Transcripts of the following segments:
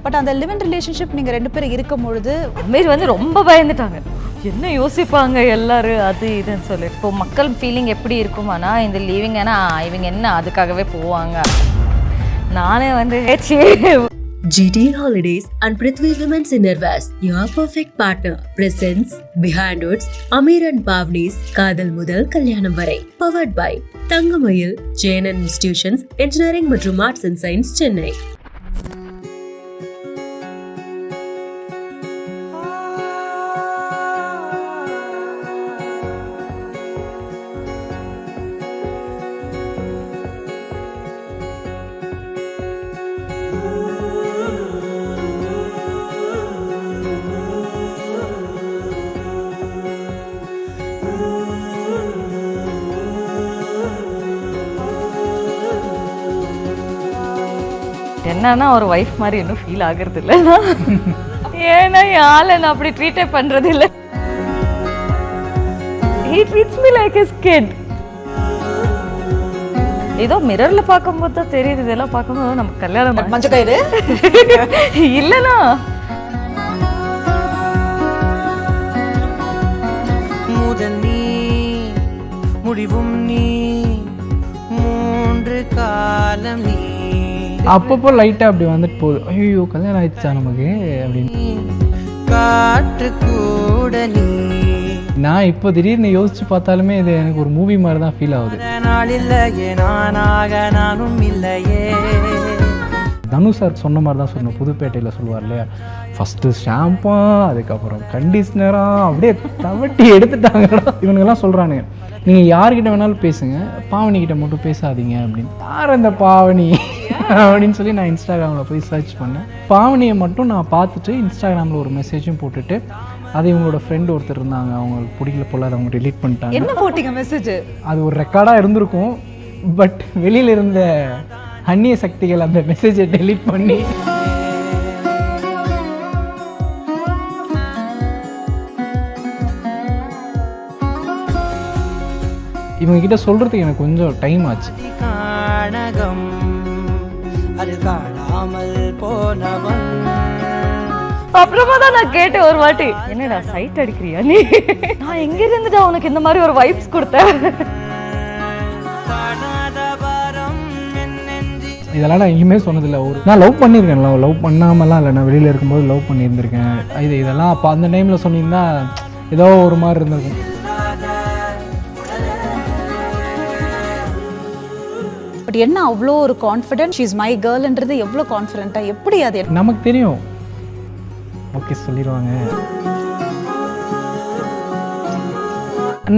But அந்த live in relationship நீங்கள் 2 பேரும் இருக்கும் பொழுது அமீர் வந்து ரொம்ப பயந்துட்டாங்க. என்ன யோசிப்பாங்க எல்லாரும் அது இதுன்னு சொல்லி. இப்போ மக்கள் ஃபீலிங் எப்படி இருக்குமானா இந்த லீவிங் ஏன்னா இவங்க என்ன அதுக்காகவே போவாங்க. நானே வந்து GT Holidays and Prithvi Women's Innerwears, your perfect partner, presents Behind Woods, Amir and Pavni's காதல் முதல் கல்யாணம் வரை. Powered by Thangamayil, JNN Institutions, Engineering மற்றும் Arts and Science, சென்னை. என்னன்னா ஒரு ஒய்ஃப் மாதிரி இன்னும் ஃபீல் ஆகுறது இல்லை. ஏன்னா யாழை நான் அப்படி ட்ரீட்டே பண்றது இல்லை. He treats me like his kid. ஏதோ மிரர்ல பார்க்கும்போது தான் தெரியுது. இதெல்லாம் பார்க்கும்போது நமக்கு கல்யாணம் மஞ்ச கயிறு இல்லைனா முதல் நீ முடிவும் நீ மூன்று காலம் நீ. அப்பப்போ லைட்டாக அப்படி வந்துட்டு போகுது. ஐயோ கல்யாணம் ஆயிடுச்சா நமக்கு அப்படின்னு. காற்று கூட நீ. நான் இப்போ திடீர்னு யோசிச்சு பார்த்தாலுமே இது எனக்கு ஒரு மூவி மாதிரி தான் ஃபீல் ஆகுது. நாள் இல்லையே நானாக நானும் இல்லையே. தனு சார் சொன்ன மாதிரி தான் சொன்னேன். புதுப்பேட்டையில் சொல்லுவார் இல்லையா, ஃபஸ்ட்டு ஷாம்பா அதுக்கப்புறம் கண்டிஷ்னரா அப்படியே தவட்டி எடுத்துட்டாங்கடா. இவனுங்கெல்லாம் சொல்கிறானுங்க, நீங்கள் யார்கிட்ட வேணாலும் பேசுங்க, பாவனிக்கிட்ட மட்டும் பேசாதீங்க அப்படின்னு. யார் அந்த பாவனி அப்படின்னு சொல்லி நான் இன்ஸ்டாகிராமில் போய் சர்ச் பண்ணேன். பாவனியை மட்டும் நான் பார்த்துட்டு இன்ஸ்டாகிராமில் ஒரு மெசேஜும் போட்டுட்டு, அது இவங்களோட ஃப்ரெண்டு ஒருத்தர் இருந்தாங்க, அவங்களுக்கு பிடிக்கல போல, அதை அவங்க டெலீட் பண்ணிட்டாங்க. என்ன போட்டீங்க மெசேஜ்? அது ஒரு ரெக்கார்டாக இருந்திருக்கும். பட் வெளியில் இருந்த அந்நிய சக்திகள் அந்த மெசேஜை டெலீட் பண்ணி இவங்க கிட்ட சொல்றதுக்கு எனக்கு கொஞ்சம் டைம் ஆச்சு. காணகம் அது காணாமல் போனவன். அப்புறமா தான் நான் கேட்டேன் ஒரு வாட்டி, என்னடா சைட் அடிக்கிறியா நீ? நான் எங்க இருந்துட்டா உனக்கு இந்த மாதிரி ஒரு வைப்ஸ் கொடுத்தேன். இதெல்லாம் நான் எங்கேயுமே சொன்னதில்லை. நான் லவ் பண்ணியிருக்கேன், லவ் பண்ணாமலாம் இல்லை, நான் வெளியில் இருக்கும்போது லவ் பண்ணியிருந்திருக்கேன். இதெல்லாம் அப்போ அந்த டைமில் சொன்னீங்கன்னா ஏதோ ஒரு மாதிரி இருந்திருக்கும். பட் என்ன அவ்வளோ ஒரு கான்ஃபிடென்ட், ஷீ இஸ் மை கேர்ள்ன்றது எவ்வளோ கான்ஃபிடென்ட்டாக எப்படி அது? நமக்கு தெரியும், ஓகே சொல்லிடுவாங்க.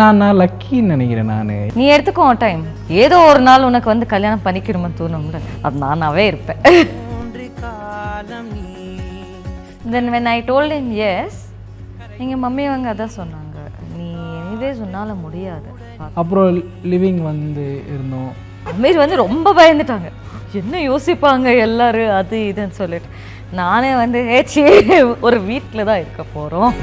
நான் லக்கின்னு நினைக்கிறேன். நான் நீ எடுத்துக்கோ டைம், ஏதோ ஒரு நாள் உனக்கு வந்து கல்யாணம் பண்ணிக்கணும்னு தோணும்ல, அது நானாவே இருப்பேன். Then when I told him yes, எங்கள் மம்மி அவங்க அதான் சொன்னாங்க, நீ எனிவே சொன்னால முடியாது. அப்புறம் லிவிங் வந்து இருந்தோம். அமீர் வந்து ரொம்ப பயந்துட்டாங்க, என்ன யோசிப்பாங்க எல்லாரும் அது இதுன்னு சொல்லிட்டு. நானே வந்து ஒரு வீட்டில் தான் இருக்க போகிறோம்.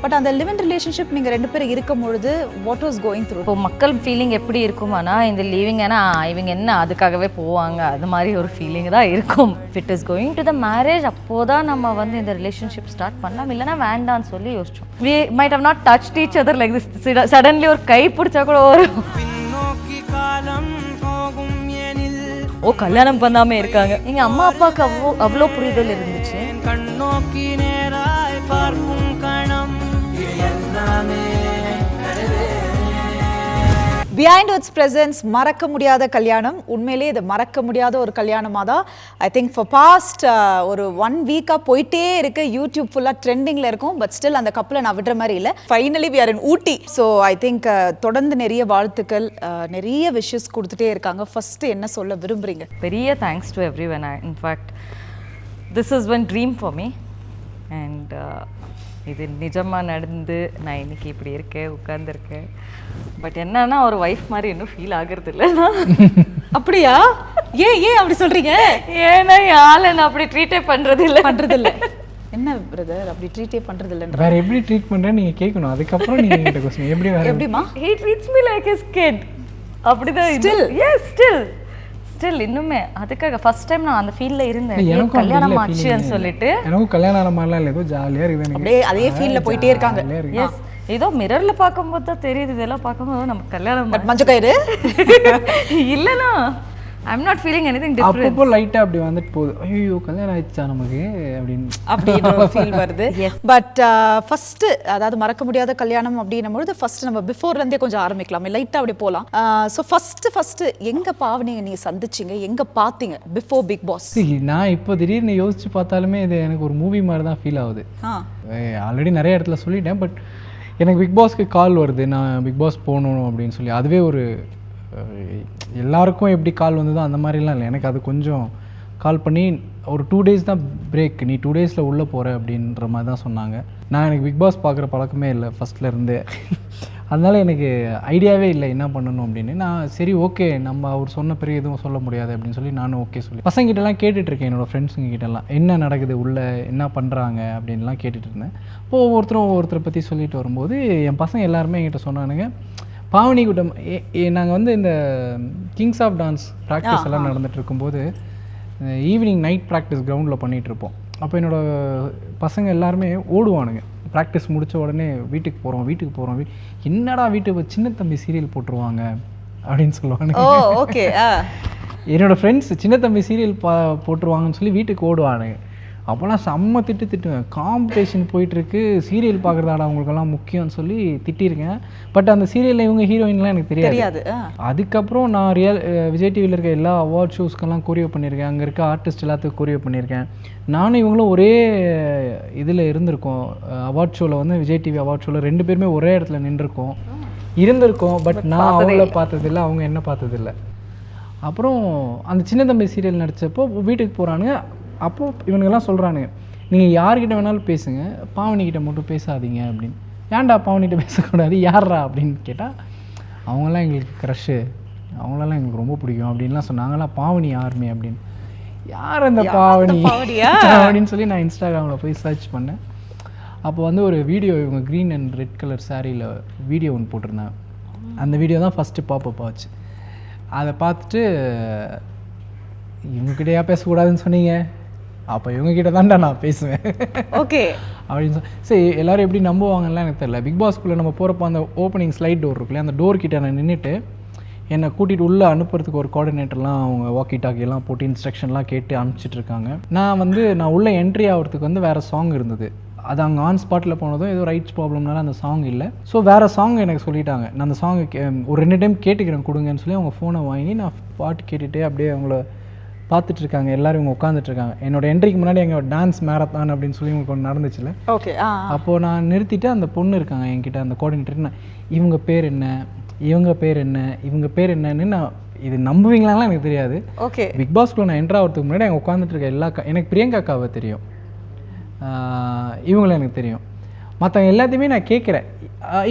பட் அந்த லிவ் இன் ரிலேஷன்ஷிப் நீங்கள் 2 பேரும் இருக்கும் பொழுது வாட் வாஸ் கோயிங் த்ரூ? இப்போ மக்கள் ஃபீலிங் எப்படி இருக்குமானா இந்த லீவிங் ஏன்னா இவங்க என்ன அதுக்காகவே போவாங்க, அது மாதிரி ஒரு ஃபீலிங் தான் இருக்கும். It is going to the marriage, அப்போதான் நம்ம வந்து இந்த ரிலேஷன்ஷிப் ஸ்டார்ட் பண்ணலாம், இல்லைனா வேண்டான்னு சொல்லி யோசிச்சோம். We might have not touched each other like this. Suddenly ஒரு கை பிடிச்சா கூட வரும். ஓ கல்யாணம் பண்ணாம இருக்காங்க. எங்க அம்மா அப்பாவுக்கு அவ்வளோ புரிதல் இருந்துச்சு. கண்ணோக்கி நேராய் பார்க்கும் கணம் எல்லாமே. பிஹைண்ட் வுட்ஸ் பிரசன்ஸ் மறக்க முடியாத கல்யாணம். உண்மையிலேயே இது மறக்க முடியாத ஒரு கல்யாணமாக தான் ஐ திங்க் ஃபார் பாஸ்ட் ஒரு 1 வீக்காக போயிட்டே இருக்கு. யூடியூப் ஃபுல்லாக ட்ரெண்டிங்கில் இருக்கும். பட் ஸ்டில் அந்த கப்பில் நான் விடுற மாதிரி இல்லை. Finally we are in Ooty. So I think தொடர்ந்து நிறைய வாழ்த்துக்கள், நிறைய விஷஸ் கொடுத்துட்டே இருக்காங்க. ஃபஸ்ட்டு என்ன சொல்ல விரும்புகிறீங்க? பெரிய thanks to every one. In fact this is one dream for me and இது நிஜமாக நடந்து நான் இன்னைக்கு இப்படி இருக்கேன், உட்காந்துருக்கேன். பட் என்னன்னா ஒரு ஒய்ஃப் மாதிரி இன்னும் ஃபீல் ஆகுறது இல்லை. அப்படியா? ஏன் அப்படி சொல்றீங்க? ஏன்னா ஆளை நான் அப்படி ட்ரீட்டே பண்றது இல்லை. என்ன பிரதர் அப்படி ட்ரீட்டே பண்றது இல்லைன்ற? வேற எப்படி ட்ரீட் பண்றேன்னு நீங்க கேட்கணும். அதுக்கப்புறம் நீங்க என்கிட்ட क्वेश्चन எப்படிமா? He treats me like his kid. அப்படிதான். Still? Yes, still. ஸ்டில் இன்னுமே அதுக்காக ஃபர்ஸ்ட் டைம் நான் அந்த ஃபீல்ல இருந்தேன். எனக்கும் கல்யாணம் ஆச்சுன்னு சொல்லிட்டு எனக்கும் கல்யாணம் ஆன மாதிரிலாம் இல்லை, ஏதோ ஜாலியாக இருக்குது எனக்கு. அப்படியே அதே ஃபீல்ட்ல போயிட்டே இருக்காங்க. எஸ் ஏதோ மிரர்ல பார்க்கும்போது தான் தெரியுது, இதெல்லாம் பார்க்கும்போது நம்ம கல்யாணம் மஞ்சள் கயிறு இல்லைனா I'm not feeling anything different. அப்பப்போ லைட்டாக அப்படி வந்துட்டு போகுது, ஐயோ கல்யாணம் ஆயிடுச்சா நமக்கு அப்படின்னு அப்படின்ற ஃபீல் வருது. பட் ஃபர்ஸ்ட் அதாவது மறக்க முடியாத கல்யாணம் அப்படின்னும் பொழுது ஃபர்ஸ்ட் நம்ம பிஃபோர்ல இருந்தே கொஞ்சம் ஆரம்பிக்கலாம், லைட்டா அப்படி போகலாம். ஸோ ஃபர்ஸ்ட் எங்க பாவனிங்க நீங்க சந்திச்சீங்க, எங்க பார்த்தீங்க பிஃபோர் பிக் பாஸ்? நான் இப்போ திடீர்னு யோசிச்சு பார்த்தாலுமே இது எனக்கு ஒரு மூவி மாதிரி தான் ஃபீல் ஆகுது. ஆல்ரெடி நிறைய இடத்துல சொல்லிட்டேன், பட் எனக்கு பிக் பாஸ்க்கு கால் வருது, நான் பிக் பாஸ் போகணும் அப்படின்னு சொல்லி. அதுவே ஒரு எல்லாருக்கும் எப்படி கால் வந்ததோ அந்த மாதிரிலாம் இல்லை, எனக்கு அது கொஞ்சம் கால் பண்ணி ஒரு 2 days தான் பிரேக், நீ 2 daysல உள்ளே போகிற அப்படின்ற மாதிரி தான் சொன்னாங்க. எனக்கு பிக் பாஸ் பார்க்குற பழக்கமே இல்லை ஃபஸ்ட்லேருந்தே, அதனால் எனக்கு ஐடியாவே இல்லை என்ன பண்ணணும் அப்படின்னு. நான் சரி ஓகே நம்ம அவர் சொன்ன பிறகு எதுவும் சொல்ல முடியாது அப்படின்னு சொல்லி நானும் ஓகே சொல்லி பசங்கிட்டலாம் கேட்டுட்ருக்கேன், என்னோடய ஃப்ரெண்ட்ஸுங்க கிட்டலாம் என்ன நடக்குது உள்ளே என்ன பண்ணுறாங்க அப்படின்லாம் கேட்டுட்டு இருந்தேன். இப்போது ஒவ்வொருத்தரை பற்றி சொல்லிட்டு வரும்போது என் பசங்க எல்லாருமே என்கிட்ட சொன்னானுங்க, பாவனி கூட்டம் நாங்கள் வந்து இந்த கிங்ஸ் ஆஃப் டான்ஸ் ப்ராக்டிஸ் எல்லாம் நடந்துட்டு இருக்கும்போது ஈவினிங் நைட் ப்ராக்டிஸ் கிரவுண்டில் பண்ணிகிட்ருப்போம். அப்போ என்னோடய பசங்க எல்லாருமே ஓடுவானுங்க, ப்ராக்டிஸ் முடித்த உடனே வீட்டுக்கு போகிறோம் என்னடா வீட்டுக்கு சின்ன தம்பி சீரியல் போட்டுருவாங்க அப்படின்னு சொல்லுவானுங்க. ஓகே என்னோடய ஃப்ரெண்ட்ஸ் சின்ன தம்பி சீரியல் போட்டுருவாங்கன்னு சொல்லி வீட்டுக்கு ஓடுவானுங்க. அப்போல்லாம் செம்ம திட்டுவேன், காம்படிஷன் போயிட்டுருக்கு, சீரியல் பார்க்குறதாடா அவங்களுக்கெல்லாம் முக்கியம்னு சொல்லி திட்டிருக்கேன். பட் அந்த சீரியலில் இவங்க ஹீரோயின்லாம் எனக்கு தெரியாது. அதுக்கப்புறம் நான் விஜய் டிவியில் இருக்க எல்லா அவார்ட் ஷோஸ்க்கெல்லாம் கோரியோ பண்ணியிருக்கேன், அங்கே இருக்க ஆர்டிஸ்ட் எல்லாத்துக்கும் கோரியோ பண்ணியிருக்கேன். நானும் இவங்களும் ஒரே இதில் இருந்திருக்கோம், அவார்ட் ஷோவில் வந்து விஜய் டிவி அவார்ட் ஷோவில் 2 பேருமே ஒரே இடத்துல இருந்திருக்கோம். பட் நான் அவங்கள பார்த்ததில்லை, அவங்க என்ன பார்த்ததில்லை. அப்புறம் அந்த சின்ன தம்பி சீரியல் நடித்தப்போ வீட்டுக்கு போகிறானுங்க. அப்போது இவனுங்கெல்லாம் சொல்கிறானுங்க, நீங்கள் யார்கிட்ட வேணாலும் பேசுங்க, பாவனிக்கிட்ட மட்டும் பேசாதீங்க அப்படின்னு. ஏன்டா பாவனிகிட்ட பேசக்கூடாது, யார்ரா அப்படின்னு கேட்டால் அவங்களாம் எங்களுக்கு க்ரஷ்ஷு, அவங்களெல்லாம் எங்களுக்கு ரொம்ப பிடிக்கும் அப்படின்லாம் சொன்னாங்களாம். பாவனி ஆர்மி அப்படின்னு, யார் அந்த பாவனி அப்படின்னு சொல்லி நான் இன்ஸ்டாகிராமில் போய் சர்ச் பண்ணேன். அப்போ வந்து ஒரு வீடியோ இவங்க க்ரீன் அண்ட் ரெட் கலர் சாரியில் வீடியோ ஒன்று போட்டிருந்தாங்க. அந்த வீடியோ தான் ஃபஸ்ட்டு பாப்பப் ஆச்சு. அதை பார்த்துட்டு இவங்ககிட்டயா பேசக்கூடாதுன்னு சொன்னீங்க, அப்போ இவங்ககிட்ட தான்டா நான் பேசுவேன் ஓகே அப்படின்னு சரி எல்லோரும் எப்படி நம்புவாங்கலாம் எனக்கு தெரியல. பிக் பாஸ்க்குள்ளே நம்ம போகிறப்போ அந்த ஓப்பனிங் ஸ்லைட் டோர் இருக்குல்லையா, அந்த டோர் கிட்ட நான் நின்றுட்டு என்னை கூட்டிகிட்டு உள்ளே அனுப்புறதுக்கு ஒரு கோஆர்டினேட்டர்லாம் அவங்க வாக்கி டாக்கியெல்லாம் போட்டு இன்ஸ்ட்ரக்ஷன்லாம் கேட்டு அனுப்பிச்சிட்ருக்காங்க. நான் உள்ளே என்ட்ரி ஆகிறதுக்கு வந்து வேறு சாங் இருந்தது, அது அங்கே ஆன் ஸ்பாட்டில் போனதும் ஏதோ ரைட்ஸ் ப்ராப்ளம்னால அந்த சாங் இல்லை. ஸோ வேறு சாங் எனக்கு சொல்லிட்டாங்க, நான் அந்த சாங் ஒரு 2 டைம் கேட்டுக்கிறேன் கொடுங்கன்னு சொல்லி அவங்க ஃபோனை வாங்கி நான் பாட்டு கேட்டுகிட்டே அப்படியே அவங்கள பார்த்துட்ருக்காங்க. எல்லோரும் இவங்க உட்காந்துட்ருக்காங்க. என்னோட என்ட்ரிக்கு முன்னாடி எங்கள் டான்ஸ் மேரத்தான் அப்படின்னு சொல்லி உங்களுக்கு ஒன்று நடந்துச்சுல. ஓகே அப்போது நான் நிறுத்திட்டு அந்த பொண்ணு இருக்காங்க என்கிட்ட, அந்த கோஆர்டினேட்டர், நான் இவங்க பேர் என்னன்னு நான் இது நம்புவீங்களாலாம் எனக்கு தெரியாது. ஓகே பிக் பாஸ்க்குள்ளே நான் என்ட்ரு ஆகிறதுக்கு முன்னாடி அங்கே உட்காந்துட்டு இருக்க எனக்கு பிரியங்கா அக்காவை தெரியும், இவங்களும் எனக்கு தெரியும். மற்றவங்க எல்லாத்தையுமே நான் கேட்குறேன்,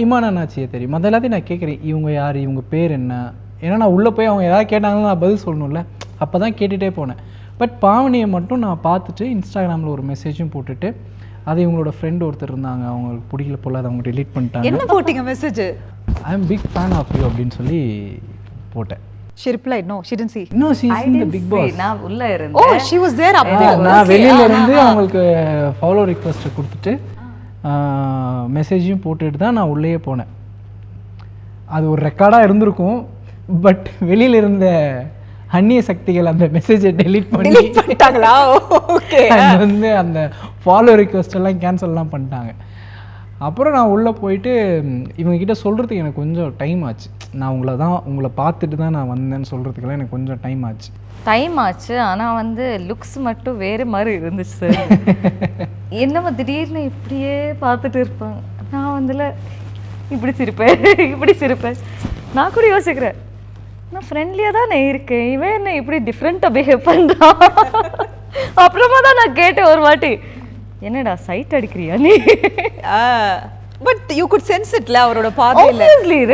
இமான் அண்ணாச்சியை தெரியும், மற்ற எல்லாத்தையும் நான் கேட்குறேன் இவங்க யார், இவங்க பேர் என்ன. ஏன்னா நான் உள்ளே போய் அவங்க ஏதாவது கேட்டாங்கன்னா நான் பதில் சொல்லணும்ல, அப்போ தான் கேட்டுகிட்டே போனேன். பட் பாவனியை மட்டும் நான் பார்த்துட்டு இன்ஸ்டாகிராமில் ஒரு மெசேஜும் போட்டுட்டு, அது இவங்களோட ஃப்ரெண்டு ஒருத்தர் இருந்தாங்க, அவங்களுக்கு பிடிக்கல போல, அதை அவங்க டெலீட் பண்ணிட்டாங்க. என்ன போட்டீங்க message? I am big fan of you அப்படின்னு சொல்லி போட்டேன். She replied, no, she didn't see. No, she is in the Big Boss. நான் உள்ள இருந்தேன். Oh, she was there up there. நான் வெளியில இருந்து அவங்களுக்கு ஃபாலோ ரிக்வெஸ்ட் கொடுத்துட்டு மெசேஜையும் போட்டுட்டு தான் நான் உள்ளேயே போனேன். அது ஒரு ரெக்கார்டாக இருந்திருக்கும், பட் வெளியில் இருந்த அந்நிய சக்திகள் அந்த மெசேஜை டெலீட் பண்ணிட்டாங்களா? ஓகே, வந்து அந்த ஃபாலோ ரிக்வெஸ்ட் எல்லாம் கேன்சல்லாம் பண்ணிட்டாங்க. அப்புறம் நான் உள்ளே போயிட்டு இவங்ககிட்ட சொல்கிறதுக்கு எனக்கு கொஞ்சம் டைம் ஆச்சு. நான் உங்களை பார்த்துட்டு தான் நான் வந்தேன்னு சொல்கிறதுக்கெல்லாம் எனக்கு கொஞ்சம் டைம் ஆச்சு. ஆனால் வந்து லுக்ஸ் மட்டும் வேறு மாதிரி இருந்துச்சு சார். என்னமோ திடீர்னு இப்படியே பார்த்துட்டு இருப்பாங்க, நான் வந்துல இப்படி சிரிப்பேன். நான் கூட யோசிக்கிறேன், நான் ஃப்ரெண்ட்லியாக தான் நான் இருக்கேன், இவன் என்ன இப்படி டிஃப்ரெண்ட்டாக பிஹேவ் பண்ணுறான். அப்புறமா தான் நான் கேட்டேன் ஒரு வாட்டி, என்னடா சைட் அடிக்கிறியா நீ? பட் யூ குட் சென்ஸ் இட்ல அவரோட பார்வையில.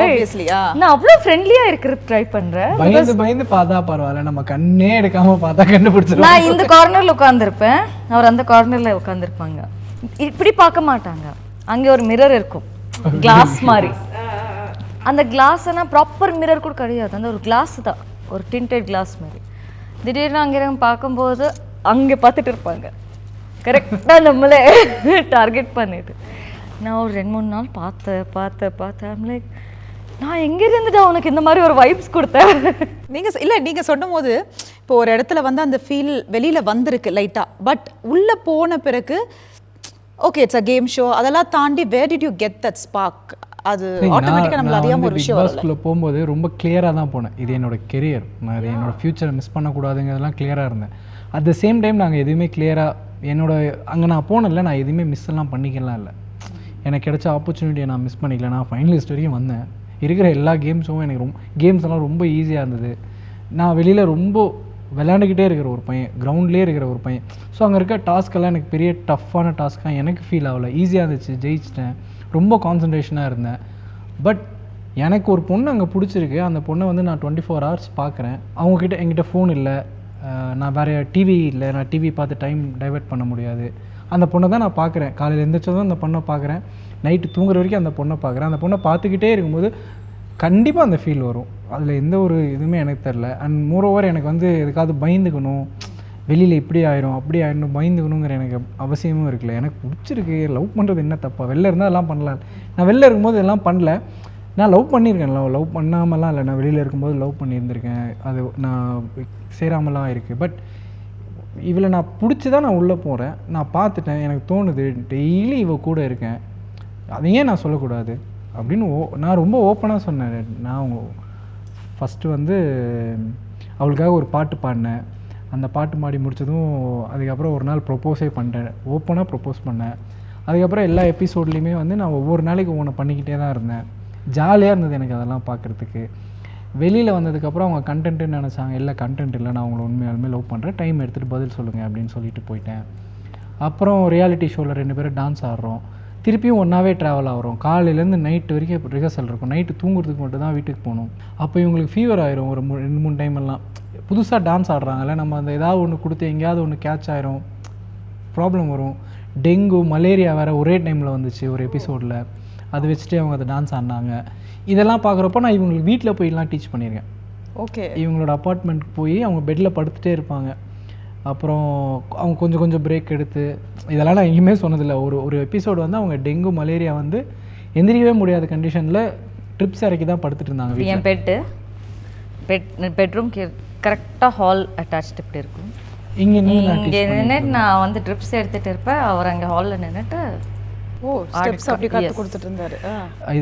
obviously நான் அவ்வளவு ஃப்ரெண்ட்லியா இருக்கிறது ட்ரை பண்றேன். பயந்து பார்த்தா பரவாயில்ல, நம்ம கண்ணே எடுக்காம பார்த்தா கண்டுபிடிச்சிடலாம். நான் இந்த கார்னர்ல உட்கார்ந்திருப்பேன், அவர் அந்த கார்னர்ல உட்கார்ந்திருப்பாங்க. இப்படி பார்க்க மாட்டாங்க. அங்கே ஒரு மிரர் இருக்கும், கிளாஸ் மாதிரி. அந்த கிளாஸ்னா ப்ராப்பர் மிரர் கூட கிடையாது, அந்த ஒரு கிளாஸ் தான், ஒரு டிண்டட் கிளாஸ் மாதிரி. திடீர்னு அங்கே பார்க்கும்போது அங்கே பார்த்துட்டு இருப்பாங்க, கரெக்டாக நம்மளே டார்கெட் பண்ணிட்டு. நான் ஒரு 2-3 நாள் பார்த்தேன் லைக் நான் எங்கேருந்துட்டா உனக்கு இந்த மாதிரி ஒரு வைப்ஸ் கொடுத்தேன். நீங்கள் சொல்லும் போது இப்போ ஒரு இடத்துல வந்து அந்த ஃபீல் வெளியில் வந்திருக்கு லைட்டாக, பட் உள்ளே போன பிறகு okay it's a game show, அதெல்லாம் தாண்டி where did you get that spark? அது ஆட்டோமேட்டிக்காக நம்மள அறியாமல் ஒரு விஷயம் வரல. பிக் போகும்போது ரொம்ப கிளியராக தான் போனேன், இது என்னோட கெரியர், நான் இது என்னோட ஃப்யூச்சரை மிஸ் பண்ணக்கூடாதுங்கிறதுலாம் கிளியராக இருந்தேன். அட் த சேம் டைம் நாங்கள் எதுவுமே கிளியராக என்னோட அங்கே நான் போனதில்ல, நான் எதுவுமே மிஸ் எல்லாம் பண்ணிக்கலாம் இல்லை, எனக்கு கிடைச்ச ஆப்பர்ச்சுனிட்டியை நான் மிஸ் பண்ணிக்கல. நான் ஃபைனலிஸ்ட் வரைக்கும் வந்தேன், இருக்கிற எல்லா கேம்ஸும் எனக்கு கேம்ஸ் எல்லாம் ரொம்ப ஈஸியாக இருந்தது. நான் வெளியில் ரொம்ப விளையாண்டுக்கிட்டே இருக்கிற ஒரு பையன், கிரவுண்ட்லேயே இருக்கிற ஒரு பையன். ஸோ அங்கே இருக்க டாஸ்க்கெல்லாம் எனக்கு பெரிய டஃப்பான டாஸ்க்காக எனக்கு ஃபீல் ஆகலை, ஈஸியாக இருந்துச்சு, ஜெயிச்சிட்டேன், ரொம்ப கான்சன்ட்ரேஷனாக இருந்தேன். பட் எனக்கு ஒரு பொண்ணு அங்கே பிடிச்சிருக்கு, அந்த பொண்ணை வந்து நான் 24 hours பார்க்குறேன். அவங்கக்கிட்ட என்கிட்ட ஃபோன் இல்லை, நான் வேறு டிவி இல்லை, நான் டிவி பார்த்து டைம் டைவெர்ட் பண்ண முடியாது. அந்த பொண்ணை தான் நான் பார்க்குறேன், காலையில் எழுந்திரிச்சதும் அந்த பொண்ணை பார்க்குறேன், நைட்டு தூங்குற வரைக்கும் அந்த பொண்ணை பார்க்குறேன். அந்த பொண்ணை பார்த்துக்கிட்டே இருக்கும்போது கண்டிப்பாக அந்த ஃபீல் வரும், அதில் எந்த ஒரு இதுவுமே எனக்கு தெரில. அண்ட் மோரோவர் எனக்கு வந்து எதுக்காவது பயந்துக்கணும், வெளியில் இப்படி ஆயிரும் அப்படி ஆயிடணும் பயந்துக்கணுங்கிற எனக்கு அவசியமும் இருக்குல்ல. எனக்கு பிடிச்சிருக்கு, லவ் பண்ணுறது என்ன தப்பா? வெளில இருந்தால் எல்லாம் பண்ணலாம், நான் வெளில இருக்கும்போது எல்லாம் பண்ணல. நான் லவ் பண்ணியிருக்கேன், லவ் பண்ணாமலாம் இல்லை, நான் வெளியில் இருக்கும்போது லவ் பண்ணியிருந்திருக்கேன், அது நான் சேராமலாம் இருக்குது. பட் இவளை நான் பிடிச்சி தான் நான் உள்ளே போகிறேன், நான் பார்த்துட்டேன், எனக்கு தோணுது டெய்லி இவ கூட இருக்கேன், அதையே நான் சொல்லக்கூடாது அப்படின்னு நான் ரொம்ப ஓப்பனாக சொன்னேன். நான் ஃபஸ்ட்டு வந்து அவளுக்காக ஒரு பாட்டு பாடினேன், அந்த பாட்டு பாடி முடித்ததும் அதுக்கப்புறம் ஒரு நாள் ப்ரொப்போஸே பண்ணிட்டேன், ஓப்பனாக ப்ரொப்போஸ் பண்ணேன். அதுக்கப்புறம் எல்லா எபிசோட்லேயுமே வந்து நான் ஒவ்வொரு நாளைக்கு ஒவ்வொன்று பண்ணிக்கிட்டே தான் இருந்தேன், ஜாலியாக இருந்தது எனக்கு அதெல்லாம் பார்க்குறதுக்கு. வெளியில் வந்ததுக்கப்புறம் அவங்க கண்டென்ட்டுன்னு நினச்சாங்க, இல்லை கண்டென்ட் இல்லை, நான் அவங்கள உண்மையாலுமே லவ் பண்ணுறேன், டைம் எடுத்துகிட்டு பதில் சொல்லுங்கள் அப்படின்னு சொல்லிட்டு போயிட்டேன். அப்புறம் ரியாலிட்டி ஷோவில் 2 பேரும் டான்ஸ் ஆடுறோம், திருப்பியும் ஒன்றாவே ட்ராவல் ஆகிறோம், காலையிலேருந்து நைட்டு வரைக்கும் ரிஹர்சல் இருக்கும், நைட்டு தூங்குறதுக்கு மட்டும் தான் வீட்டுக்கு போகணும். அப்போ இவங்களுக்கு ஃபீவர் ஆயிரும், ஒரு 2-3 டைம் எல்லாம் புதுசாக டான்ஸ் ஆடுறாங்கல்ல, நம்ம அந்த ஏதாவது ஒன்று கொடுத்து எங்கேயாவது ஒன்று கேட்ச் ஆயிரும், ப்ராப்ளம் வரும். டெங்கு மலேரியா வேறு ஒரே டைமில் வந்துச்சு ஒரு எபிசோடில், அதை வச்சுட்டு அவங்க அதை டான்ஸ் ஆடினாங்க. இதெல்லாம் பார்க்குறப்போ நான் இவங்களுக்கு வீட்டில் போய்லாம் டீச் பண்ணியிருக்கேன். ஓகே, இவங்களோட அப்பார்ட்மெண்ட்டுக்கு போய் அவங்க பெட்டில் படுத்துகிட்டே இருப்பாங்க, அப்புறம் அவங்க கொஞ்சம் கொஞ்சம் பிரேக் எடுத்து, இதெல்லாம் நான் எங்கேயுமே சொன்னதில்லை. ஒரு எபிசோடு வந்து அவங்க டெங்கு மலேரியா வந்து எந்திரிக்கவே முடியாத கண்டிஷனில் ட்ரிப்ஸ் இறக்கி தான் படுத்துட்டு இருந்தாங்க. என் பெட்ரூம் கரெக்டாக ஹால் அட்டாச்டு இப்படி இருக்கும், இங்கே நின்றுட்டு நான் வந்து ட்ரிப்ஸ் எடுத்துகிட்டு இருப்பேன், அவர் அங்கே ஹாலில் நின்றுட்டு அப்படி கற்று கொடுத்துட்டு இருந்தாரு.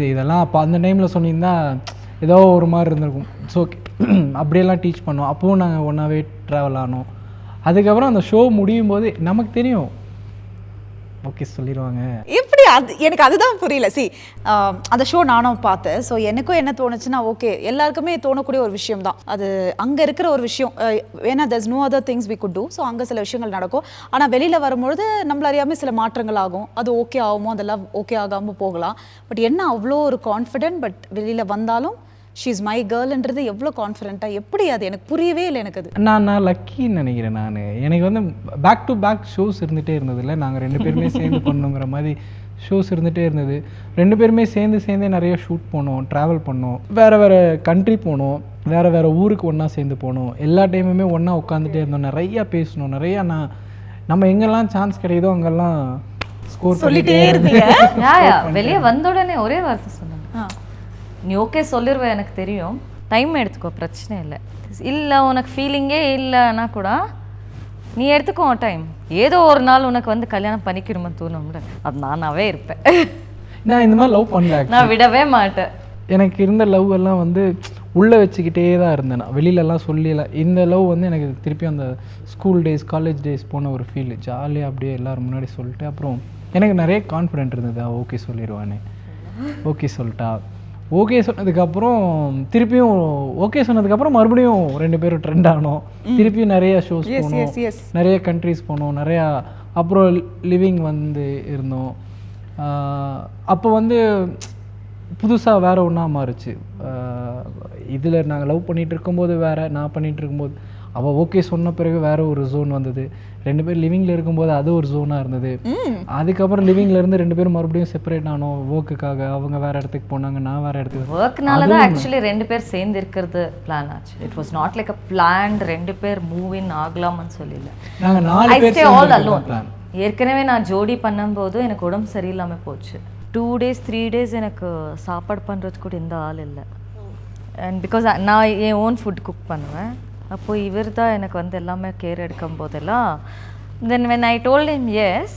இதெல்லாம் அப்போ அந்த டைமில் சொன்னீங்கன்னா ஏதோ ஒரு மாதிரி இருந்திருக்கும். ஸோ அப்படியெல்லாம் டீச் பண்ணோம், அப்போவும் நாங்கள் ஒன்றாவே ட்ராவல் ஆனோம். அதுக்கப்புறம் அந்த ஷோ முடியும் போது நமக்கு தெரியும், ஓகே சொல்லிடுவாங்க. எப்படி அது எனக்கு அதுதான் புரியல. அந்த ஷோ நானும் பார்த்தேன். ஸோ எனக்கும் என்ன தோணுச்சுன்னா, ஓகே எல்லாருக்குமே தோணக்கூடிய ஒரு விஷயம் தான் அது, அங்கே இருக்கிற ஒரு விஷயம். ஏன்னா there's no other things we could do. So அங்கே சில விஷயங்கள் நடக்கும், ஆனால் வெளியில் வரும்பொழுது நம்மள அறியாமல் சில மாற்றங்கள் ஆகும். அது ஓகே ஆகுமோ, அதெல்லாம் ஓகே ஆகாமல் போகலாம். பட் என்ன அவ்வளோ ஒரு கான்ஃபிடென்ட், பட் வெளியில் வந்தாலும் ஷீ இஸ் மை கேர்ள்ன்றது எவ்வளோ கான்ஃபிடென்ட்டாக, எப்படி அது எனக்கு புரியவே இல்லை. எனக்கு அது நான் லக்கின்னு நினைக்கிறேன். எனக்கு வந்து பேக் டு பேக் ஷோஸ் இருந்துகிட்டே இருந்ததில்ல, நாங்கள் 2 பேருமே சேர்ந்து பண்ணணுங்கிற மாதிரி ஷோஸ் இருந்துகிட்டே இருந்தது. 2 பேருமே சேர்ந்தே நிறைய ஷூட் போனோம், ட்ராவல் பண்ணோம், வேறு கண்ட்ரி போனோம், வேறு ஊருக்கு ஒன்றா சேர்ந்து போனோம், எல்லா டைமுமே ஒன்றா உட்காந்துட்டே இருந்தோம், நிறையா பேசணும், நிறையா நம்ம எங்கெல்லாம் சான்ஸ் கிடைக்குதோ அங்கெல்லாம் ஸ்கோர் சொல்லிட்டே இருந்தீங்க. வெளியே வந்த உடனே ஒரே வார்த்தை சொன்னாங்க, நீ ஓகே சொல்லிடுவேன், எனக்கு தெரியும், டைம் எடுத்துக்கோ, பிரச்சனை இல்லை உனக்கு ஃபீலிங்கே இல்லைன்னா கூட நீ எடுத்துக்கோ டைம், ஏதோ ஒரு நாள் உனக்கு வந்து கல்யாணம் பண்ணிக்கணுமான்னு தோணும்ல, அது நானாவே இருப்பேன். நான் இந்த மாதிரி லவ் பண்ணல, நான் விடவே மாட்டேன். எனக்கு இருந்த லவ் எல்லாம் வந்து உள்ளே வச்சுக்கிட்டே தான் இருந்தேன், நான் வெளியிலலாம் சொல்லல. இந்த லவ் வந்து எனக்கு திருப்பி அந்த ஸ்கூல் டேஸ் காலேஜ் டேஸ் போன ஒரு ஃபீல், ஜாலியாக அப்படியே எல்லோரும் முன்னாடி சொல்லிட்டு, அப்புறம் எனக்கு நிறைய கான்ஃபிடென்ட் இருந்தது, ஓகே சொல்லிடுவானே, ஓகே சொல்லிட்டா. ஓகே சொன்னதுக்கப்புறம் திருப்பியும் ஓகே சொன்னதுக்கப்புறம் மறுபடியும் 2 பேரும் ட்ரெண்ட் ஆனோம், திருப்பியும் நிறைய ஷோஸ் போனோம், நிறைய கண்ட்ரிஸ் போனோம், நிறையா அப்புறம் லிவிங் வந்து இருந்தோம். அப்போ வந்து புதுசாக வேறு ஒன்றா மாறுச்சு. இதில் நாங்கள் லவ் பண்ணிகிட்டு இருக்கும்போது வேறு, நான் பண்ணிகிட்டு இருக்கும்போது அவள் ஓகே சொன்ன பிறகு வேற ஒரு ஜோன் வந்தது. 2 பேர் லிவிங்கில் இருக்கும்போது அது ஒரு ஜோனாக இருந்தது. அதுக்கப்புறம் லிவிங்கில் இருந்து 2 பேரும் மறுபடியும் செப்பரேட் ஆனோம் ஒர்க்குக்காக. அவங்க வேற இடத்துக்கு போனாங்க, நான் வேற இடத்துக்கு. ஒர்க்னால தான் ஆக்சுவலி 2 பேர் சேர்ந்து இருக்கிறது பிளான் ஆச்சு. It was not like a plant 2 பேர் மூவ் இன் ஆகலாம்னு சொல்லல. நாங்கள் 4 பேர் ஆல் அலோன். ஏற்கனவே நான் ஜோடி பண்ணும்போது எனக்கு உடம்பு சரியில்லாமல் போச்சு. 2 days 3 days எனக்கு சாப்பாடு பண்ணுறது கூட எந்த ஆள் இல்லை. அண்ட் பிகாஸ் நான் என் ஓன் ஃபுட் குக் பண்ணுவேன். அப்போது இவர் தான் எனக்கு வந்து எல்லாமே கேர் எடுக்கும் போதெல்லாம் then when I told him yes,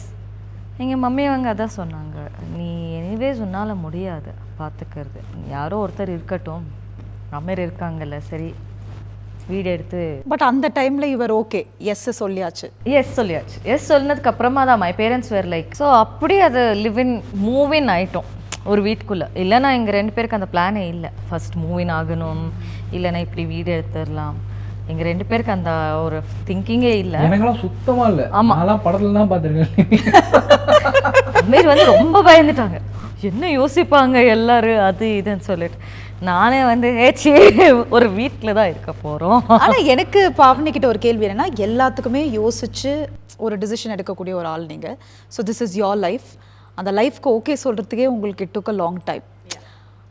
எங்கள் மம்மி அவங்க அதான் சொன்னாங்க, நீ எனிவேஸ் உன்னால் முடியாது பார்த்துக்கிறது, யாரோ ஒருத்தர் இருக்கட்டும், அம்மர் இருக்காங்கல்ல, சரி வீடு எடுத்து. பட் அந்த டைமில் இவர் ஓகே எஸ் சொல்லியாச்சு. எஸ் சொன்னதுக்கு அப்புறமா தான் my parents were like. So அப்படி அது மூவின் ஆகிட்டோம் ஒரு வீட்டுக்குள்ளே. இல்லைனா எங்கள் 2 பேருக்கு அந்த பிளானே இல்லை. ஃபர்ஸ்ட் மூவின் ஆகணும், இல்லைன்னா இப்படி வீடு எடுத்துடலாம். எங்கள் 2 பேருக்கு அந்த ஒரு திங்கிங்கே இல்லை. எனக்கெல்லாம் சுத்தமாக இல்லை. ஆமாம், படத்தில் தான் பார்த்துருக்கேன். அமீர் வந்து ரொம்ப பயந்துட்டாங்க, என்ன யோசிப்பாங்க எல்லாரும் அது இதுன்னு சொல்லிட்டு. நானே வந்து ஏச்சி ஒரு வீட்டில் தான் இருக்க போகிறோம். ஆனால் எனக்கு பாவனிக்கிட்ட ஒரு கேள்வி என்னன்னா, எல்லாத்துக்குமே யோசிச்சு ஒரு டிசிஷன் எடுக்கக்கூடிய ஒரு ஆள் நீங்கள். So this is your life. அந்த லைஃப்க்கு ஓகே சொல்கிறதுக்கே உங்களுக்கு it took a long time.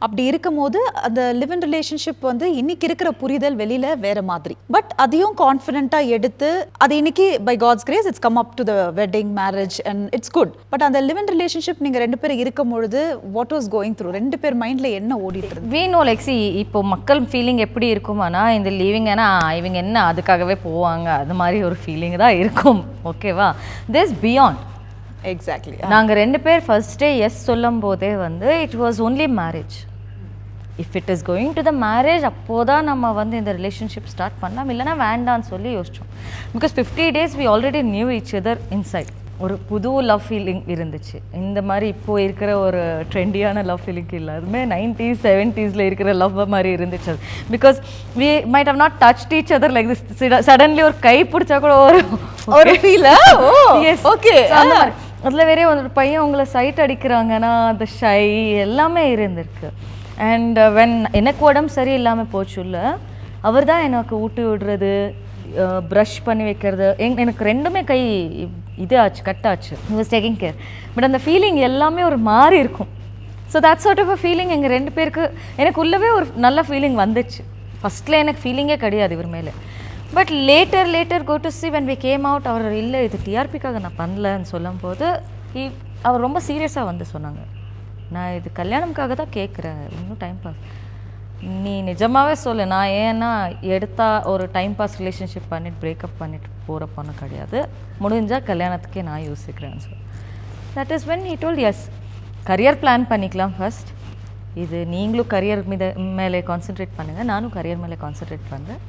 அப்படி இருக்கும் போது அந்த லிவ் இன் ரிலேஷன்ஷிப் வந்து இன்னைக்கு இருக்கிற புரிதல் வெளியில வேற மாதிரி. பட் அதையும் கான்ஃபிடென்ட்டாக எடுத்து அது இன்னைக்கு by God's grace it's come up to the wedding marriage and it's good. But அந்த லிவ் இன் ரிலேஷன்ஷிப் நீங்கள் 2 பேர் இருக்கும் பொழுது வாட் வாஸ் கோயிங் த்ரூ? 2 பேர் மைண்டில் என்ன ஓடிட்டு இருக்கு? வி நோ லைக் சி, இப்போ மக்கள் ஃபீலிங் எப்படி இருக்குமானா, இந்த லிவிங்கன்னா இவங்க என்ன அதுக்காகவே போவாங்க, அது மாதிரி ஒரு ஃபீலிங் தான் இருக்கும். ஓகேவா? This beyond. எக்ஸாக்ட்லி. நாங்கள் 2 பேர் ஃபர்ஸ்ட் டே எஸ் சொல்லும் போதே வந்து it was only marriage. If it is going to the marriage அப்போதான் நம்ம வந்து இந்த ரிலேஷன்ஷிப் ஸ்டார்ட் பண்ணலாம், இல்லைனா வேண்டான்னு சொல்லி யோசித்தோம். Because 50 days we already knew each other inside. ஒரு புது லவ் ஃபீலிங் இருந்துச்சு. இந்த மாதிரி இப்போது இருக்கிற ஒரு ட்ரெண்டியான லவ் ஃபீலிங் இல்லை, அதுவுமே 90s 70s இருக்கிற லவ் மாதிரி இருந்துச்சு. அது because we might have not touched each other like this. Suddenly ஒரு கை பிடிச்சா கூட ஒரு ஃபீல். ஓகே. அதில் வேறே ஒரு பையன் உங்களை சைட் அடிக்கிறாங்கன்னா அந்த ஷை எல்லாமே இருந்திருக்கு. அண்ட் வென் எனக்கு உடம்பு சரி இல்லாமல் போச்சு இல்லை, அவர் தான் எனக்கு ஊட்டி விடுறது, ப்ரஷ் பண்ணி வைக்கிறது. எனக்கு 2மே கை இது ஆச்சு, கட் ஆச்சு. He was taking care. But அந்த ஃபீலிங் எல்லாமே ஒரு மாறி இருக்கும். So that sort of a feeling எங்கள் 2 பேருக்கு எனக்கு உள்ளவே ஒரு நல்ல ஃபீலிங் வந்துச்சு. ஃபஸ்ட்டில் எனக்கு ஃபீலிங்கே கிடையாது இவர் மேலே. But later go to see when we came out, அவர் இல்லை இது டிஆர்பிக்காக நான் பண்ணலன்னு சொல்லும் போது அவர் ரொம்ப சீரியஸாக வந்து சொன்னாங்க, நான் இது கல்யாணம்காக தான் கேட்குறேன், இன்னும் டைம் பாஸ். நீ நிஜமாகவே சொல்லு, நான் ஏன்னா எடுத்தா ஒரு டைம் பாஸ் ரிலேஷன்ஷிப் பண்ணிட்டு பிரேக்கப் பண்ணிட்டு போகிற பொண்ணு கிடையாது, முடிஞ்சால் கல்யாணத்துக்கே நான் யோசிக்கிறேன்னு சொல்லி. That is when he told us, career plan பண்ணிக்கலாம் ஃபர்ஸ்ட், இது நீங்களும் கரியர் மேலே கான்சென்ட்ரேட் பண்ணுங்கள், நானும் கரியர் மேலே கான்சென்ட்ரேட் பண்ணுறேன்,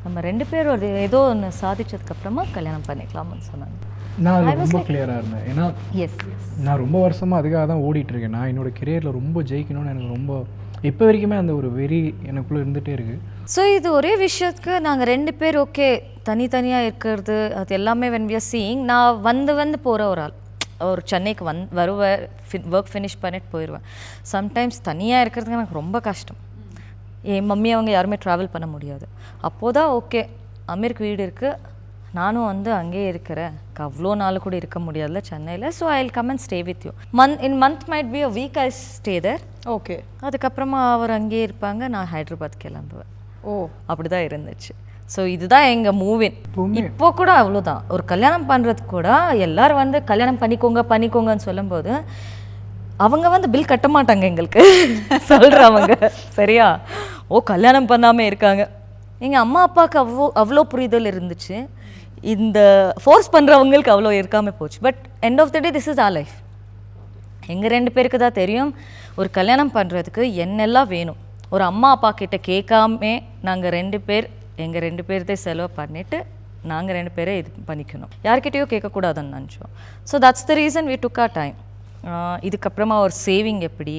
நம்ம 2 பேர் ஒரு ஏதோ ஒன்று சாதிச்சதுக்கப்புறமா கல்யாணம் பண்ணிக்கலாம்னு சொன்னாங்க. நான் ரொம்ப கிளியராக இருந்தேன். ஏன்னா எஸ் நான் ரொம்ப வருஷமாக அதுக்காக தான் ஓடிட்டுருக்கேன். நான் என்னோடய கெரியரில் ரொம்ப ஜெயிக்கணும்னு எனக்கு ரொம்ப இப்போ வரைக்குமே அந்த ஒரு வெறி எனக்குள்ளே இருந்துகிட்டே இருக்குது. ஸோ இது ஒரே விஷயத்துக்கு நாங்கள் 2 பேர் ஓகே தனித்தனியாக இருக்கிறது அது எல்லாமே வென் வி ஆர் சீயிங். நான் வந்து போகிற ஒரு ஆள், ஒரு சென்னைக்கு வருவேன், ஒர்க் ஃபினிஷ் பண்ணிட்டு போயிடுவேன். சம்டைம்ஸ் தனியாக இருக்கிறதுக்கு எனக்கு ரொம்ப கஷ்டம். என் மம்மி அவங்க யாருமே ட்ராவல் பண்ண முடியாது. அப்போது தான் ஓகே அமீருக்கு வீடு இருக்குது, நானும் வந்து அங்கேயே இருக்கிறேன், அவ்வளோ நாள் கூட இருக்க முடியாதுல்ல சென்னையில், so I will come and stay with you. Month might be a week I stay there. Okay. அதுக்கப்புறமா அவர் அங்கேயே இருப்பாங்க, நான் ஹைதராபாத் கிளம்புவேன். ஓ, அப்படி தான் இருந்துச்சு. ஸோ இதுதான் எங்கள் மூவின். இப்போ கூட அவ்வளோதான். ஒரு கல்யாணம் பண்ணுறதுக்கு கூட எல்லோரும் வந்து கல்யாணம் பண்ணிக்கோங்கன்னு சொல்லும்போது அவங்க வந்து பில் கட்ட மாட்டாங்க எங்களுக்கு சொல்கிறவங்க, சரியா? ஓ கல்யாணம் பண்ணாமல் இருக்காங்க. எங்கள் அம்மா அப்பாவுக்கு அவ்வளோ புரிதல் இருந்துச்சு, இந்த ஃபோர்ஸ் பண்ணுறவங்களுக்கு அவ்வளோ இருக்காமல் போச்சு. But end of the day this is our life. எங்கள் 2 பேருக்கு தான் தெரியும் ஒரு கல்யாணம் பண்ணுறதுக்கு என்னெல்லாம் வேணும். ஒரு அம்மா அப்பா கிட்ட கேட்காமே நாங்கள் 2 பேர் எங்கள் 2 பேர்தே செலவு பண்ணிவிட்டு நாங்கள் 2 பேரே இது பண்ணிக்கணும், யார்கிட்டையோ கேட்கக்கூடாதுன்னு நினச்சோம். So that's the reason we took our time. இதுக்கப்புறமா ஒரு சேவிங் எப்படி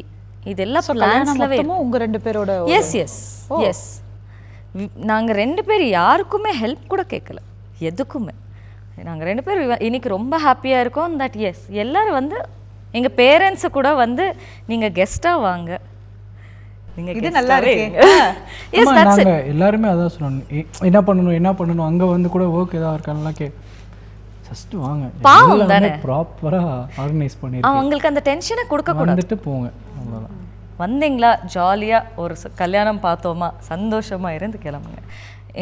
இதெல்லாம் பிளான்ஸ்லவே உங்கள் 2 பேரோட. எஸ் நாங்கள் 2 பேர் யாருக்குமே ஹெல்ப் கூட கேட்கல, எதுக்குமே. நாங்கள் 2 பேர் இன்னைக்கு ரொம்ப ஹாப்பியாக இருக்கோம். தட் எஸ் எல்லோரும் வந்து எங்கள் பேரண்ட்ஸை கூட வந்து நீங்கள் கெஸ்ட்டாக வாங்க, நீங்க இது நல்லா இருக்கு. எஸ் ஆமா, தட்ஸ் நாங்க எல்லாருமே அதான் சொன்னோம். என்ன பண்ணணும் அங்க வந்து கூட ஒர்க் ஏதாவது இருக்கான்லாம் ஜஸ்ட் வாங்க, பாவம் தானே. ப்ராப்பரா ஆர்கனைஸ் பண்ணிருக்கேன், அவங்களுக்கு அந்த டென்ஷனை கொடுக்க கூடாது. வந்துட்டு போங்க, அவ்வளவுதான். வந்தீங்களா ஜாலியாக ஒரு கல்யாணம் பார்த்தோமா சந்தோஷமாக இருந்து கிளம்புங்க.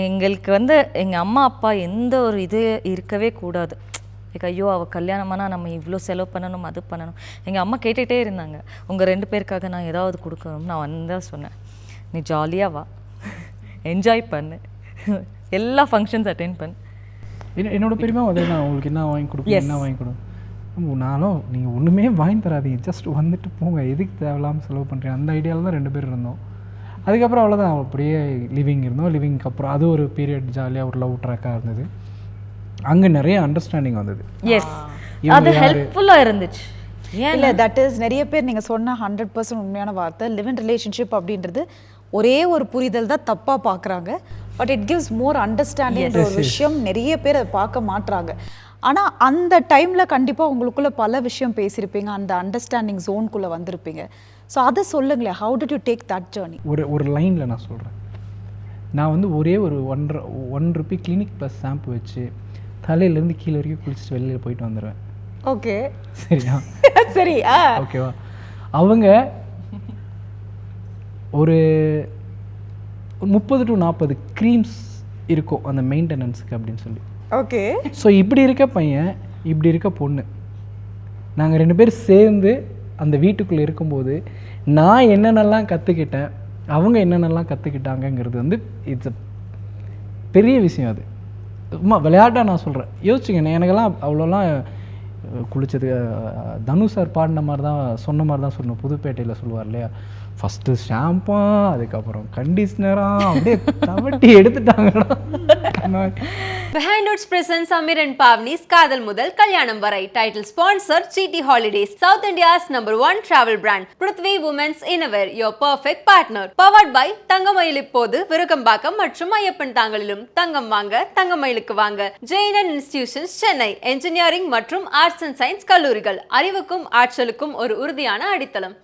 எங்களுக்கு வந்து எங்கள் அம்மா அப்பா எந்த ஒரு இது இருக்கவே கூடாது. ஐயோ அவள் கல்யாணமானா நம்ம இவ்வளோ செலவு பண்ணணும், அது பண்ணணும். எங்கள் அம்மா கேட்டுகிட்டே இருந்தாங்க, உங்கள் 2 பேருக்காக நான் ஏதாவது கொடுக்கணும். நான் வந்தால் சொன்னேன், நீ ஜாலியாக வா, என்ஜாய் பண்ணு, எல்லா ஃபங்க்ஷன்ஸ் அட்டென்ட் பண்ணு. என்னோட பெரியமா அதே தான், உங்களுக்கு என்ன வாங்கி கொடுப்பேன், என்ன வாங்கி கொடு. நானும் நீங்கள் ஒன்றுமே வாங்கி தராதீங்க, ஜஸ்ட் வந்துட்டு போங்க, எதுக்கு தேவையில்லாமல் செலவு பண்ணுறேன், அந்த ஐடியாவில் தான் 2 பேர் இருந்தோம். அதுக்கப்புறம் அவ்வளோதான், அப்படியே லிவிங் இருந்தோம். லிவிங்க்கு அப்புறம் அது ஒரு பீரியட் ஜாலியாக ஒரு லவ் ட்ராக்காக இருந்தது. அங்கே நிறைய அண்டர்ஸ்டாண்டிங் வந்தது. எஸ், அது ஹெல்ப்ஃபுல்லாக இருந்துச்சு. இல்ல தட் இஸ் நிறைய பேர் நீங்க சொன்ன 100% உண்மையான வார்த்தை. லிவ் இன் ரிலேஷன்ஷிப் அப்படின்றது ஒரே ஒரு புரிதல் தான் தப்பா பார்க்குறாங்க. But it gives more understanding ஒரு விஷயம் நிறைய பேர் அதை பார்க்க மாட்றாங்க. ஆனா அந்த டைம்ல கண்டிப்பா உங்களுக்குள்ள பல விஷயம் பேசியிருப்பீங்க, அந்த அண்டர்ஸ்டாண்டிங் ஜோனுக்குள்ள வந்திருப்பீங்க. ஸோ அதை சொல்லுங்களேன், how did you take that journey? ஒரு லைனில் நான் சொல்கிறேன். நான் வந்து ஒரே ஒரு ₹1 கிளினிக் ப்ளஸ் ஷாம்பு வச்சு தலையிலேருந்து கீழே வரைக்கும் குளிச்சுட்டு வெளியில் போயிட்டு வந்துடுவேன். ஓகே, சரியா? சரி, ஓகேவா? அவங்க ஒரு 30 to 40 க்ரீம்ஸ் இருக்கும் அந்த மெயின்டெனன்ஸுக்கு அப்படின்னு சொல்லி. ஓகே. ஸோ இப்படி இருக்க பையன், இப்படி இருக்க பொண்ணு, நாங்கள் 2 பேர் சேர்ந்து அந்த வீட்டுக்குள்ளே இருக்கும்போது நான் என்னென்னலாம் கற்றுக்கிட்டேன், அவங்க என்னென்னலாம் கற்றுக்கிட்டாங்கங்கிறது வந்து இட்ஸ் பெரிய விஷயம். அது சும்மா விளையாட்டாக நான் சொல்கிறேன். யோசிச்சுங்க, எனக்கெல்லாம் அவ்வளோலாம் குளிச்சது தனு சார் பாடின மாதிரி தான், சொன்ன மாதிரி தான் சொல்லணும். புதுப்பேட்டையில் சொல்லுவார் இல்லையா, ஃபஸ்ட்டு ஷாம்பா அதுக்கப்புறம் கண்டிஷ்னராக அப்படியே தவட்டி எடுத்துட்டாங்கடா. Behind Woods presents Amir and Pavni's காதல் முதல் கல்யாணம் வரை. Title sponsor GT Holidays, South India's #1 travel brand. Prithvi Women's Innerwear, your perfect partner. Powered by தங்கமயில். இப்போது விருகம்பாக்கம் மற்றும் ஐயப்பன் தாங்கலிலும் தங்கம் வாங்க தங்கமயிலுக்கு வாங்க. JNN Institutions சென்னை, என்ஜினியரிங் மற்றும் ஆர்ட்ஸ் அண்ட் சயின்ஸ் கல்லூரிகள், அறிவுக்கும் ஆற்றலுக்கும் ஒரு உறுதியான அடித்தளம்.